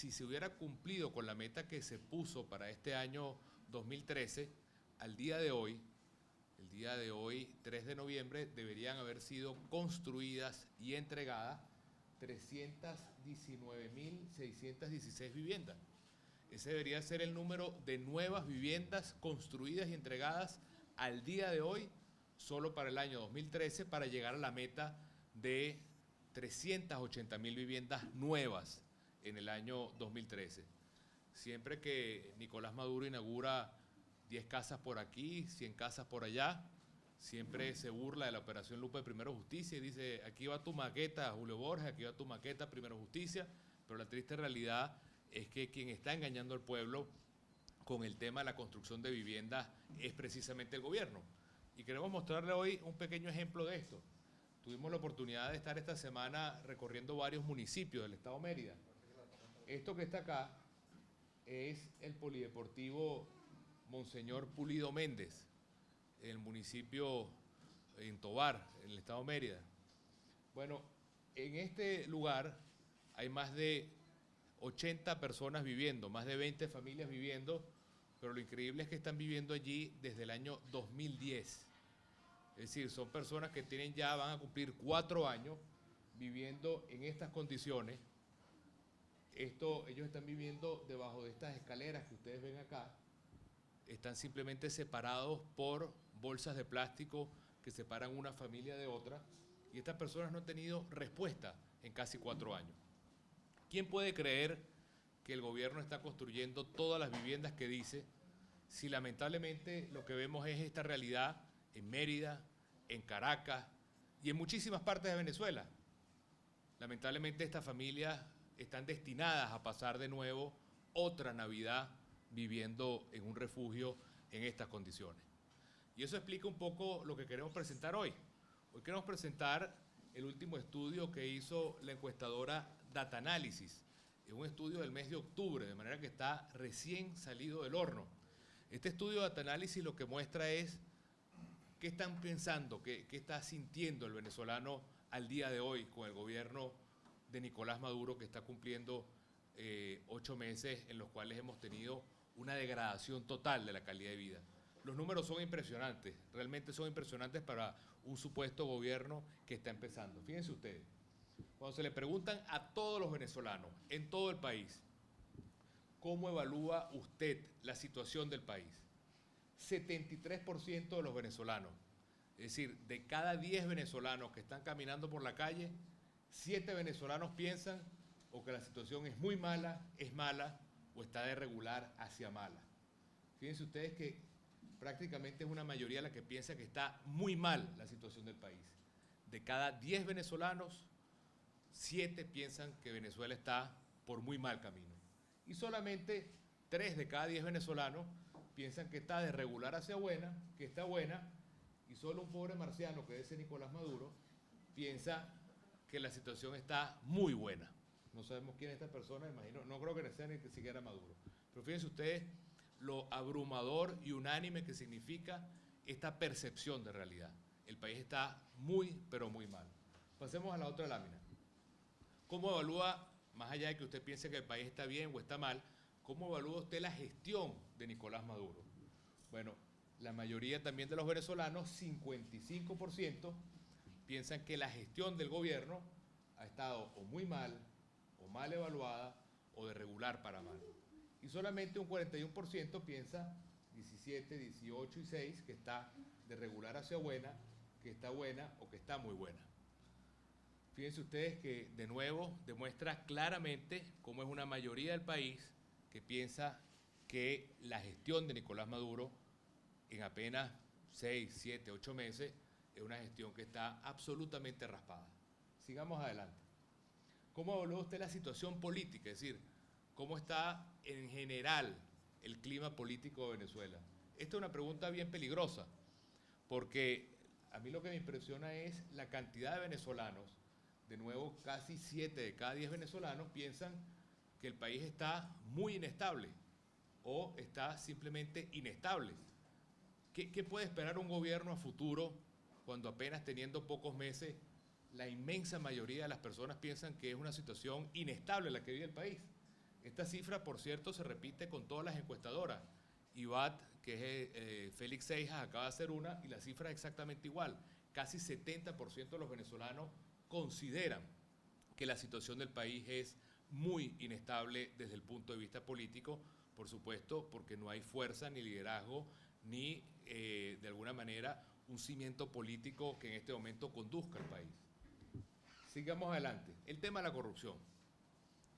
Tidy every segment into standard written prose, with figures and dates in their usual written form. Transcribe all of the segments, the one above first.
si se hubiera cumplido con la meta que se puso para este año 2013, al día de hoy, el día de hoy, 3 de noviembre, deberían haber sido construidas y entregadas 319.616 viviendas. Ese debería ser el número de nuevas viviendas construidas y entregadas al día de hoy, solo para el año 2013, para llegar a la meta de 380.000 viviendas nuevas en el año 2013. Siempre que Nicolás Maduro inaugura 10 casas por aquí, 100 casas por allá, siempre se burla de la Operación Lupa de Primero Justicia y dice, aquí va tu maqueta, Julio Borges, aquí va tu maqueta, Primero Justicia, pero la triste realidad es que quien está engañando al pueblo con el tema de la construcción de viviendas es precisamente el gobierno. Y queremos mostrarle hoy un pequeño ejemplo de esto. Tuvimos la oportunidad de estar esta semana recorriendo varios municipios del estado Mérida. Esto que está acá es el polideportivo Monseñor Pulido Méndez, en el municipio en Tovar, en el estado Mérida. Bueno, en este lugar hay más de 80 personas viviendo, más de 20 familias viviendo, pero lo increíble es que están viviendo allí desde el año 2010. Es decir, son personas que van a cumplir 4 años viviendo en estas condiciones. Ellos están viviendo debajo de estas escaleras que ustedes ven acá. Están simplemente separados por bolsas de plástico que separan una familia de otra. Y estas personas no han tenido respuesta en casi 4 años. ¿Quién puede creer que el gobierno está construyendo todas las viviendas que dice, si lamentablemente lo que vemos es esta realidad en Mérida, en Caracas y en muchísimas partes de Venezuela? Lamentablemente estas familias están destinadas a pasar de nuevo otra Navidad viviendo en un refugio en estas condiciones. Y eso explica un poco lo que queremos presentar hoy. Hoy queremos presentar el último estudio que hizo la encuestadora Data Analysis. Es un estudio del mes de octubre, de manera que está recién salido del horno. Este estudio de Data Analysis lo que muestra es qué están pensando, qué está sintiendo el venezolano al día de hoy con el gobierno de Nicolás Maduro, que está cumpliendo 8 meses en los cuales hemos tenido una degradación total de la calidad de vida. Los números son impresionantes, realmente son impresionantes para un supuesto gobierno que está empezando. Fíjense ustedes, cuando se le preguntan a todos los venezolanos en todo el país, ¿cómo evalúa usted la situación del país? 73% de los venezolanos, es decir, de cada 10 venezolanos que están caminando por la calle, 7 venezolanos piensan o que la situación es muy mala, es mala o está de regular hacia mala. Fíjense ustedes que prácticamente es una mayoría la que piensa que está muy mal la situación del país. De cada 10 venezolanos, 7 piensan que Venezuela está por muy mal camino. Y solamente 3 de cada 10 venezolanos piensan que está de regular hacia buena, que está buena, y solo un pobre marciano, que es ese Nicolás Maduro, piensa que la situación está muy buena. No sabemos quién es esta persona, imagino, no creo que sea ni siquiera Maduro. Pero fíjense ustedes lo abrumador y unánime que significa esta percepción de realidad. El país está muy, pero muy mal. Pasemos a la otra lámina. ¿Cómo evalúa, más allá de que usted piense que el país está bien o está mal, cómo evalúa usted la gestión de Nicolás Maduro? Bueno, la mayoría también de los venezolanos, 55%, piensan que la gestión del gobierno ha estado o muy mal, o mal evaluada, o de regular para mal. Y solamente un 41% piensa, 17, 18 y 6, que está de regular hacia buena, que está buena o que está muy buena. Fíjense ustedes que de nuevo demuestra claramente cómo es una mayoría del país que piensa que la gestión de Nicolás Maduro en apenas 6, 7, 8 meses es una gestión que está absolutamente raspada. Sigamos adelante. ¿Cómo evalúa usted la situación política? Es decir, ¿cómo está en general el clima político de Venezuela? Esta es una pregunta bien peligrosa, porque a mí lo que me impresiona es la cantidad de venezolanos. De nuevo, casi 7 de cada 10 venezolanos piensan que el país está muy inestable o está simplemente inestable. ¿Qué puede esperar un gobierno a futuro cuando apenas teniendo pocos meses la inmensa mayoría de las personas piensan que es una situación inestable la que vive el país? Esta cifra, por cierto, se repite con todas las encuestadoras. IBAT, que es Félix Seijas, acaba de hacer una y la cifra es exactamente igual. Casi 70% de los venezolanos consideran que la situación del país es muy inestable desde el punto de vista político, por supuesto, porque no hay fuerza ni liderazgo ni, de alguna manera, un cimiento político que en este momento conduzca al país. Sigamos adelante. El tema de la corrupción.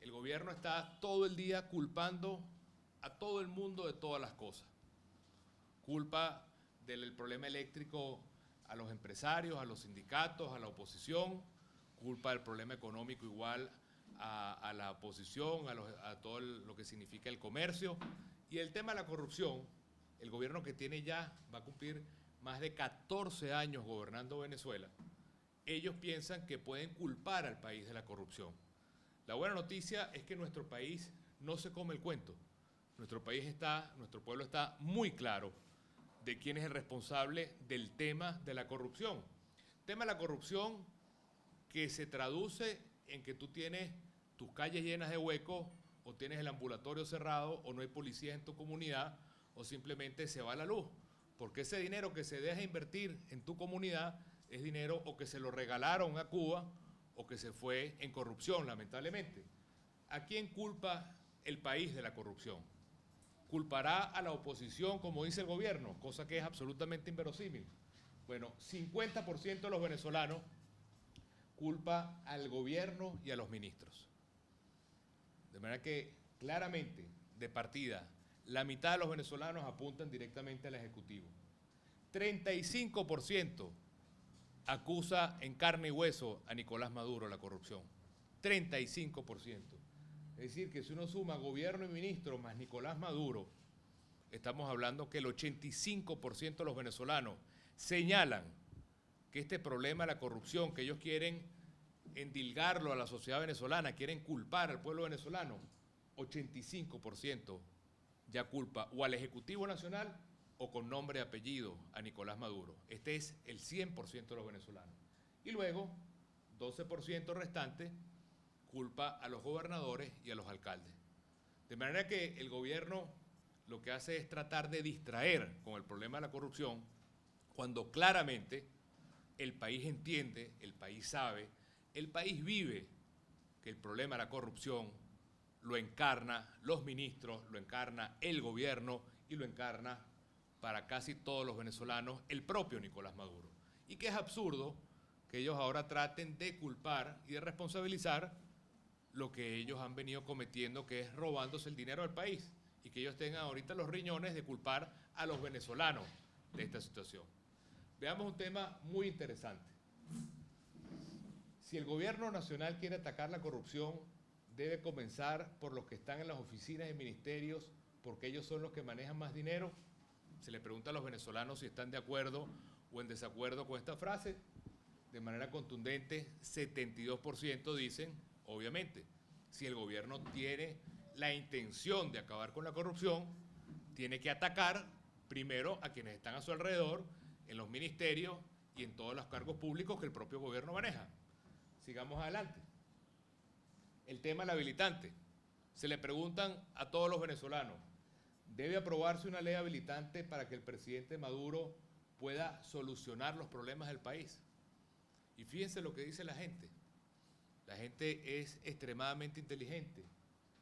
El gobierno está todo el día culpando a todo el mundo de todas las cosas. Culpa del problema eléctrico a los empresarios, a los sindicatos, a la oposición. Culpa del problema económico igual a la oposición, a todo lo que significa el comercio. Y el tema de la corrupción, el gobierno que tiene ya va a cumplir más de 14 años gobernando Venezuela. Ellos piensan que pueden culpar al país de la corrupción. La buena noticia es que nuestro país no se come el cuento. Nuestro pueblo está muy claro de quién es el responsable del tema de la corrupción. El tema de la corrupción que se traduce en que tú tienes tus calles llenas de huecos, o tienes el ambulatorio cerrado, o no hay policía en tu comunidad, o simplemente se va la luz. Porque ese dinero que se deja invertir en tu comunidad es dinero o que se lo regalaron a Cuba o que se fue en corrupción, lamentablemente. ¿A quién culpa el país de la corrupción? ¿Culpará a la oposición, como dice el gobierno? Cosa que es absolutamente inverosímil. Bueno, 50% de los venezolanos culpa al gobierno y a los ministros. De manera que, claramente, de partida, la mitad de los venezolanos apuntan directamente al Ejecutivo. 35% acusa en carne y hueso a Nicolás Maduro la corrupción. 35%. Es decir, que si uno suma gobierno y ministro más Nicolás Maduro, estamos hablando que el 85% de los venezolanos señalan que este problema de la corrupción, que ellos quieren endilgarlo a la sociedad venezolana, quieren culpar al pueblo venezolano, 85% ya culpa o al Ejecutivo Nacional o con nombre y apellido a Nicolás Maduro. Este es el 100% de los venezolanos. Y luego, 12% restante culpa a los gobernadores y a los alcaldes. De manera que el gobierno lo que hace es tratar de distraer con el problema de la corrupción, cuando claramente el país entiende, el país sabe, el país vive que el problema de la corrupción lo encarna los ministros, lo encarna el gobierno y lo encarna para casi todos los venezolanos el propio Nicolás Maduro. Y que es absurdo que ellos ahora traten de culpar y de responsabilizar lo que ellos han venido cometiendo, que es robándose el dinero del país, y que ellos tengan ahorita los riñones de culpar a los venezolanos de esta situación. Veamos un tema muy interesante. Si el gobierno nacional quiere atacar la corrupción, debe comenzar por los que están en las oficinas y ministerios, porque ellos son los que manejan más dinero. Se le pregunta a los venezolanos si están de acuerdo o en desacuerdo con esta frase. De manera contundente, 72% dicen, obviamente, si el gobierno tiene la intención de acabar con la corrupción, tiene que atacar primero a quienes están a su alrededor, en los ministerios y en todos los cargos públicos que el propio gobierno maneja. Sigamos adelante. El tema del habilitante. Se le preguntan a todos los venezolanos, ¿debe aprobarse una ley habilitante para que el presidente Maduro pueda solucionar los problemas del país? Y fíjense lo que dice la gente. La gente es extremadamente inteligente.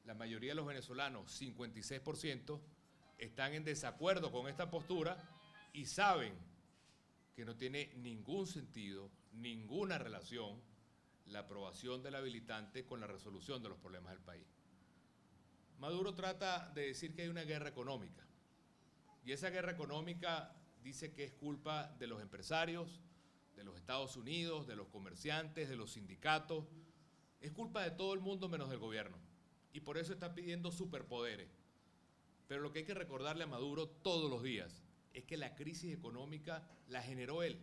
La mayoría de los venezolanos, 56%, están en desacuerdo con esta postura y saben que no tiene ningún sentido, ninguna relación la aprobación del habilitante con la resolución de los problemas del país. Maduro trata de decir que hay una guerra económica, y esa guerra económica dice que es culpa de los empresarios, de los Estados Unidos, de los comerciantes, de los sindicatos, es culpa de todo el mundo menos del gobierno, y por eso está pidiendo superpoderes. Pero lo que hay que recordarle a Maduro todos los días es que la crisis económica la generó él.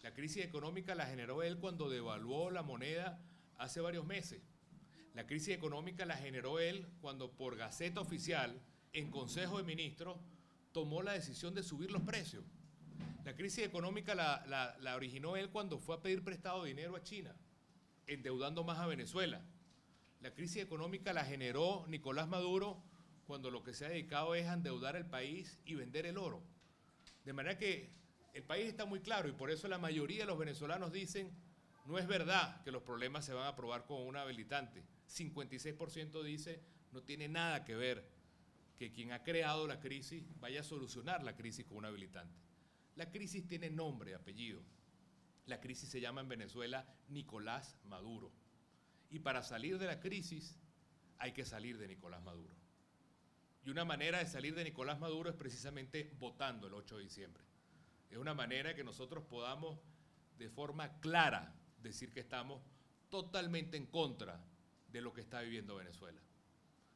La crisis económica la generó él cuando devaluó la moneda hace varios meses. La crisis económica la generó él cuando por Gaceta Oficial, en Consejo de Ministros, tomó la decisión de subir los precios. La crisis económica la originó él cuando fue a pedir prestado dinero a China, endeudando más a Venezuela. La crisis económica la generó Nicolás Maduro cuando lo que se ha dedicado es a endeudar el país y vender el oro. De manera que el país está muy claro y por eso la mayoría de los venezolanos dicen no es verdad que los problemas se van a aprobar con un habilitante. 56% dice no tiene nada que ver que quien ha creado la crisis vaya a solucionar la crisis con un habilitante. La crisis tiene nombre, apellido. La crisis se llama en Venezuela Nicolás Maduro. Y para salir de la crisis hay que salir de Nicolás Maduro. Y una manera de salir de Nicolás Maduro es precisamente votando el 8 de diciembre. Es una manera que nosotros podamos de forma clara decir que estamos totalmente en contra de lo que está viviendo Venezuela.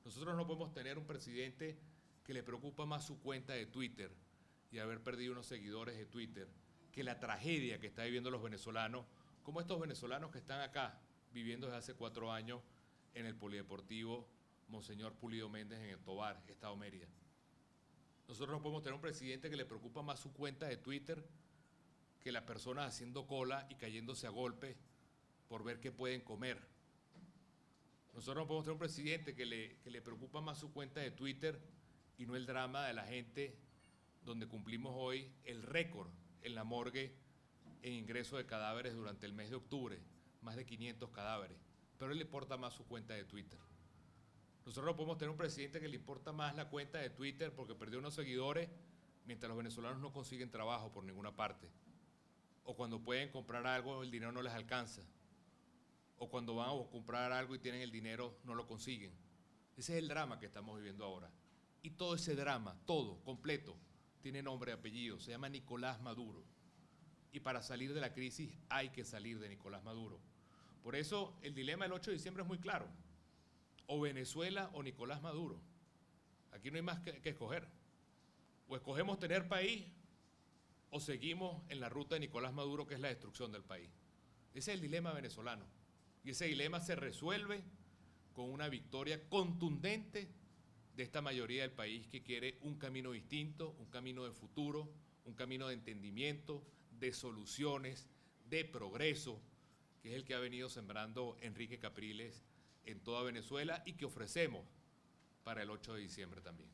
Nosotros no podemos tener un presidente que le preocupa más su cuenta de Twitter y haber perdido unos seguidores de Twitter que la tragedia que están viviendo los venezolanos, como estos venezolanos que están acá viviendo desde hace 4 años en el Polideportivo Monseñor Pulido Méndez en el Tovar, Estado Mérida. Nosotros no podemos tener un presidente que le preocupa más su cuenta de Twitter que las personas haciendo cola y cayéndose a golpes por ver qué pueden comer. Nosotros no podemos tener un presidente que le preocupa más su cuenta de Twitter y no el drama de la gente, donde cumplimos hoy el récord en la morgue en ingreso de cadáveres durante el mes de octubre, más de 500 cadáveres, pero a él le importa más su cuenta de Twitter. Nosotros no podemos tener un presidente que le importa más la cuenta de Twitter porque perdió unos seguidores mientras los venezolanos no consiguen trabajo por ninguna parte. O cuando pueden comprar algo, el dinero no les alcanza. O cuando van a comprar algo y tienen el dinero, no lo consiguen. Ese es el drama que estamos viviendo ahora. Y todo ese drama, todo, completo, tiene nombre y apellido. Se llama Nicolás Maduro. Y para salir de la crisis hay que salir de Nicolás Maduro. Por eso el dilema del 8 de diciembre es muy claro. O Venezuela o Nicolás Maduro. Aquí no hay más que escoger. O escogemos tener país o seguimos en la ruta de Nicolás Maduro, que es la destrucción del país. Ese es el dilema venezolano. Y ese dilema se resuelve con una victoria contundente de esta mayoría del país que quiere un camino distinto, un camino de futuro, un camino de entendimiento, de soluciones, de progreso, que es el que ha venido sembrando Enrique Capriles en toda Venezuela y que ofrecemos para el 8 de diciembre también.